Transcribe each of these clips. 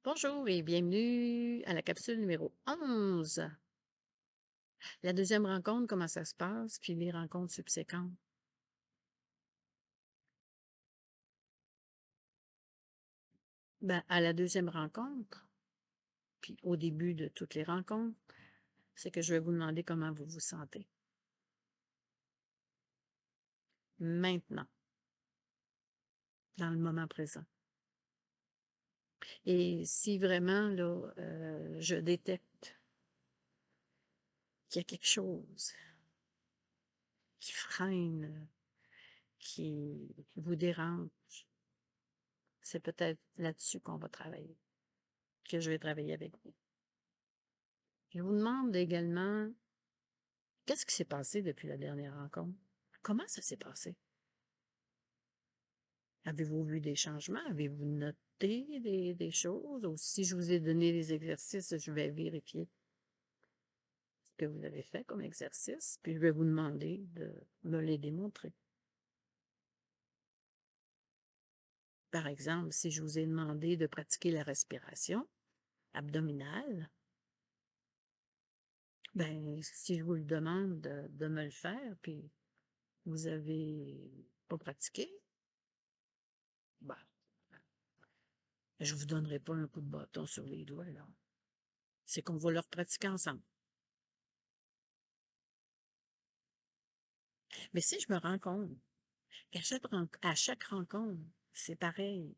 Bonjour et bienvenue à la capsule numéro 11. La deuxième rencontre, comment ça se passe, puis les rencontres subséquentes. Ben, à la deuxième rencontre, puis au début de toutes les rencontres, c'est que je vais vous demander comment vous vous sentez. Maintenant, dans le moment présent. Et si vraiment, là, je détecte qu'il y a quelque chose qui freine, qui vous dérange, c'est peut-être là-dessus qu'on va travailler, que je vais travailler avec vous. Je vous demande également, qu'est-ce qui s'est passé depuis la dernière rencontre? Comment ça s'est passé? Avez-vous vu des changements? Avez-vous noté des choses? Ou si je vous ai donné des exercices, je vais vérifier ce que vous avez fait comme exercice, puis je vais vous demander de me les démontrer. Par exemple, si je vous ai demandé de pratiquer la respiration abdominale, ben, si je vous le demande de me le faire, puis vous avez pas pratiqué, ben, je vous donnerai pas un coup de bâton sur les doigts, là. C'est qu'on va le pratiquer ensemble. Mais si je me rends compte à chaque rencontre, c'est pareil,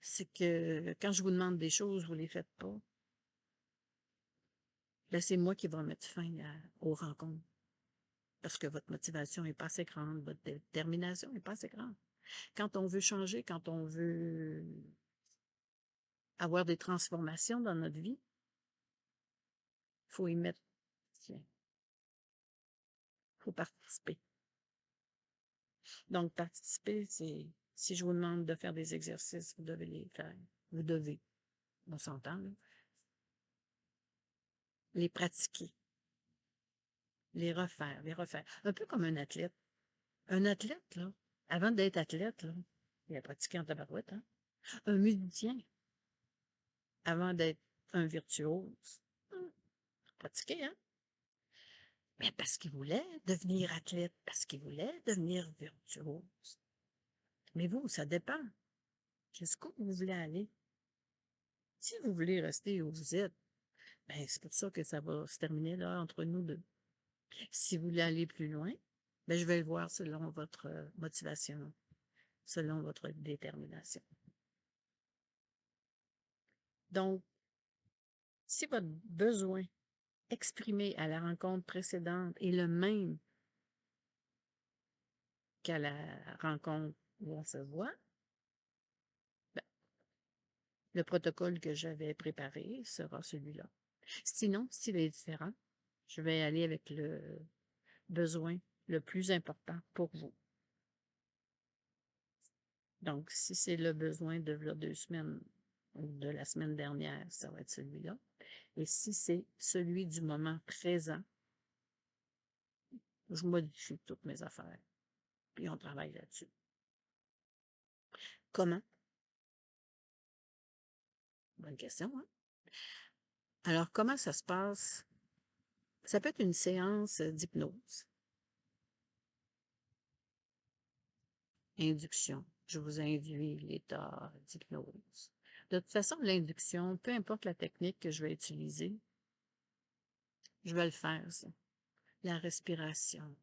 c'est que quand je vous demande des choses, vous les faites pas, là, c'est moi qui vais mettre fin aux rencontres. Parce que votre motivation est pas assez grande, votre détermination est pas assez grande. Quand on veut changer, quand on veut avoir des transformations dans notre vie, il faut y mettre, tiens, faut participer. Donc, participer, c'est, si je vous demande de faire des exercices, vous devez les faire. Vous devez, on s'entend, là. Les pratiquer, les refaire, les refaire. Un peu comme un athlète. Un athlète, là, avant d'être athlète, là, il a pratiqué en tabarouette, hein? Un musicien, avant d'être un virtuose, pratiqué, hein? Mais parce qu'il voulait devenir athlète, parce qu'il voulait devenir virtuose. Mais vous, ça dépend. Jusqu'où vous voulez aller. Si vous voulez rester où vous êtes, ben, c'est pour ça que ça va se terminer là entre nous deux. Si vous voulez aller plus loin, ben, je vais le voir selon votre motivation, selon votre détermination. Donc, si votre besoin exprimé à la rencontre précédente est le même qu'à la rencontre où on se voit, ben, le protocole que j'avais préparé sera celui-là. Sinon, s'il est différent, je vais aller avec le besoin le plus important pour vous. Donc, si c'est le besoin de là 2 semaines ou de la semaine dernière, ça va être celui-là. Et si c'est celui du moment présent, je modifie toutes mes affaires. Puis on travaille là-dessus. Comment? Bonne question, hein? Alors, comment ça se passe? Ça peut être une séance d'hypnose, induction. Je vous induis l'état d'hypnose. De toute façon, l'induction, peu importe la technique que je vais utiliser, je vais le faire, ça. La respiration,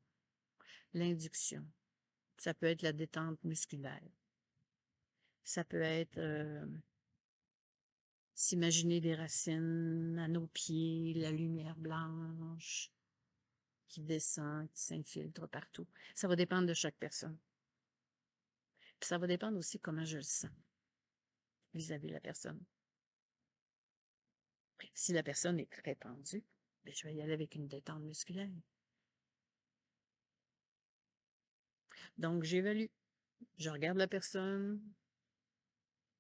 l'induction. Ça peut être la détente musculaire. Ça peut être s'imaginer des racines à nos pieds, la lumière blanche qui descend, qui s'infiltre partout. Ça va dépendre de chaque personne. Puis ça va dépendre aussi comment je le sens vis-à-vis de la personne. Si la personne est très tendue, bien, je vais y aller avec une détente musculaire. Donc, j'évalue. Je regarde la personne,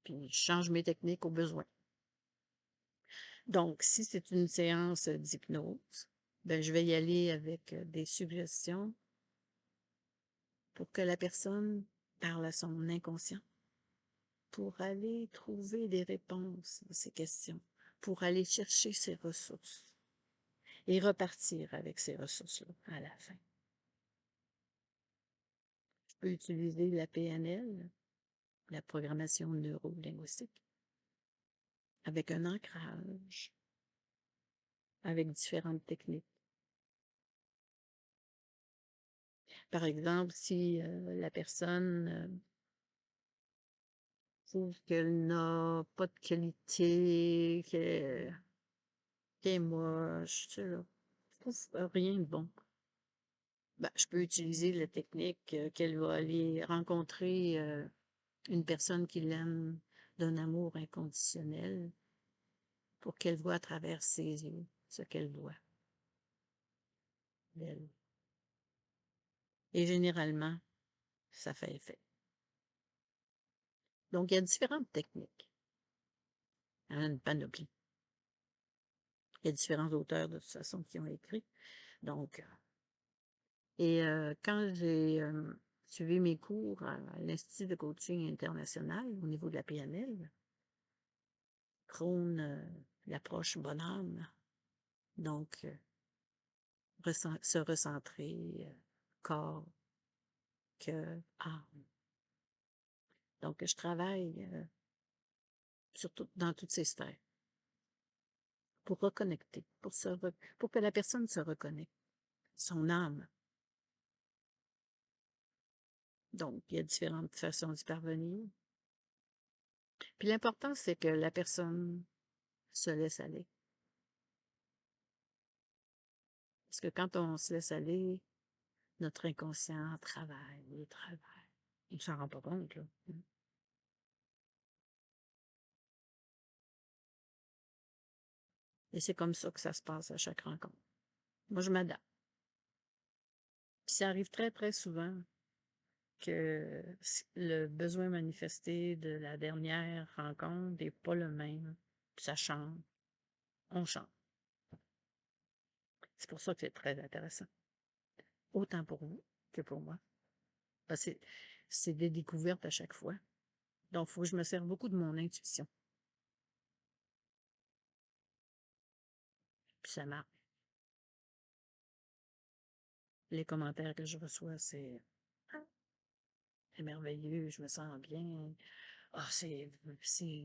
puis je change mes techniques au besoin. Donc, si c'est une séance d'hypnose, ben, je vais y aller avec des suggestions pour que la personne parle à son inconscient. pour aller trouver des réponses à ces questions, pour aller chercher ces ressources et repartir avec ces ressources-là à la fin. Je peux utiliser la PNL, la programmation neuro-linguistique, avec un ancrage, avec différentes techniques. Par exemple, si la personne trouve qu'elle n'a pas de qualité, qu'elle est moche, tu sais, là, je trouve rien de bon. Ben, je peux utiliser la technique qu'elle va aller rencontrer une personne qui l'aime d'un amour inconditionnel pour qu'elle voit à travers ses yeux ce qu'elle voit d'elle. Et généralement, ça fait effet. Donc, il y a différentes techniques. Il y en a une panoplie. Il y a différents auteurs, de toute façon, qui ont écrit. Donc, quand j'ai suivi mes cours à l'Institut de coaching international au niveau de la PNL, prône l'approche bonhomme. Donc, se recentrer, corps, cœur, âme. Donc, je travaille surtout dans toutes ces sphères pour reconnecter, pour que la personne se reconnecte, son âme. Donc, il y a différentes façons d'y parvenir. Puis l'important, c'est que la personne se laisse aller. Parce que quand on se laisse aller, notre inconscient travaille et travaille. On ne s'en rend pas compte, là. Et c'est comme ça que ça se passe à chaque rencontre. Moi, je m'adapte. Puis ça arrive très, très souvent que le besoin manifesté de la dernière rencontre n'est pas le même. Puis ça change. On change. C'est pour ça que c'est très intéressant. Autant pour vous que pour moi. Parce que c'est des découvertes à chaque fois. Donc, il faut que je me serve beaucoup de mon intuition. Puis ça marche. Les commentaires que je reçois, c'est merveilleux, je me sens bien. Ah, c'est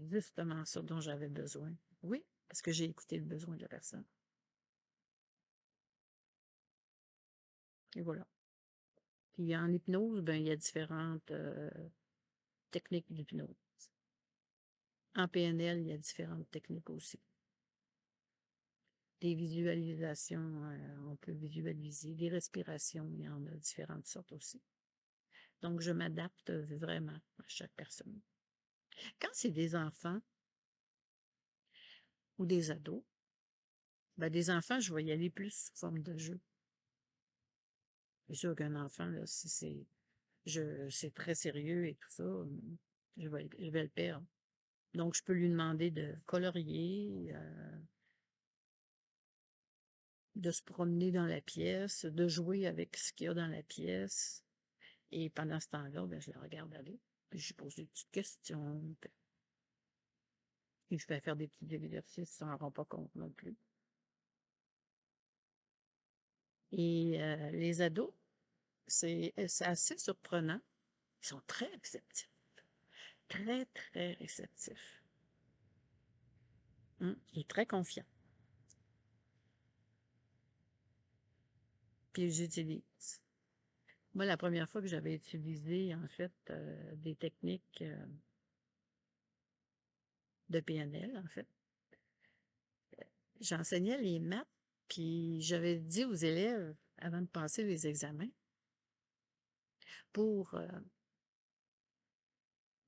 justement ça dont j'avais besoin. Oui, parce que j'ai écouté le besoin de la personne. Et voilà. Puis en hypnose, ben, il y a différentes techniques d'hypnose. En PNL, il y a différentes techniques aussi. Des visualisations, on peut visualiser. Des respirations, il y en a différentes sortes aussi. Donc, je m'adapte vraiment à chaque personne. Quand c'est des enfants ou des ados, ben, des enfants, je vais y aller plus sous forme de jeu. C'est sûr qu'un enfant, là, si c'est très sérieux et tout ça, je vais le perdre. Donc, je peux lui demander de colorier, de se promener dans la pièce, de jouer avec ce qu'il y a dans la pièce. Et pendant ce temps-là, ben, je le regarde aller, puis je lui pose des petites questions. Puis je vais faire des petits exercices, ça n'en rend pas compte non plus. Et les ados, c'est assez surprenant. Ils sont très réceptifs. Très, très réceptifs. Et très confiants. Puis j'utilise. Moi, la première fois que j'avais utilisé, en fait, des techniques de PNL, en fait, j'enseignais les maths, puis j'avais dit aux élèves, avant de passer les examens, pour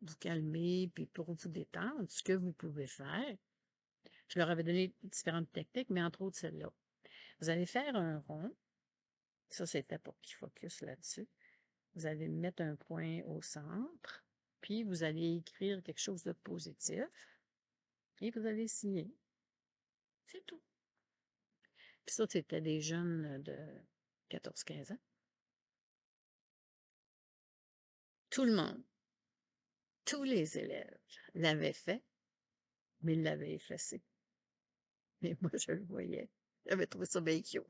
vous calmer, puis pour vous détendre, ce que vous pouvez faire, je leur avais donné différentes techniques, mais entre autres celle-là. Vous allez faire un rond, ça c'était pour qu'ils focus là-dessus. Vous allez mettre un point au centre, puis vous allez écrire quelque chose de positif, et vous allez signer. C'est tout. Puis ça, c'était des jeunes de 14-15 ans. Tout le monde. Tous les élèves l'avaient fait, mais ils l'avaient effacé. Mais moi, je le voyais. J'avais trouvé ça bien cute.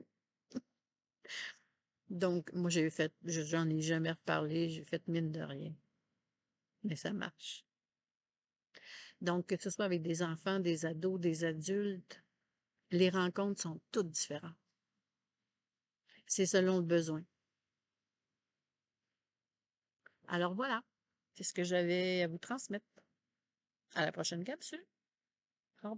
Donc, moi, j'en ai jamais reparlé, j'ai fait mine de rien. Mais ça marche. Donc, que ce soit avec des enfants, des ados, des adultes, les rencontres sont toutes différentes. C'est selon le besoin. Alors voilà, c'est ce que j'avais à vous transmettre. À la prochaine capsule.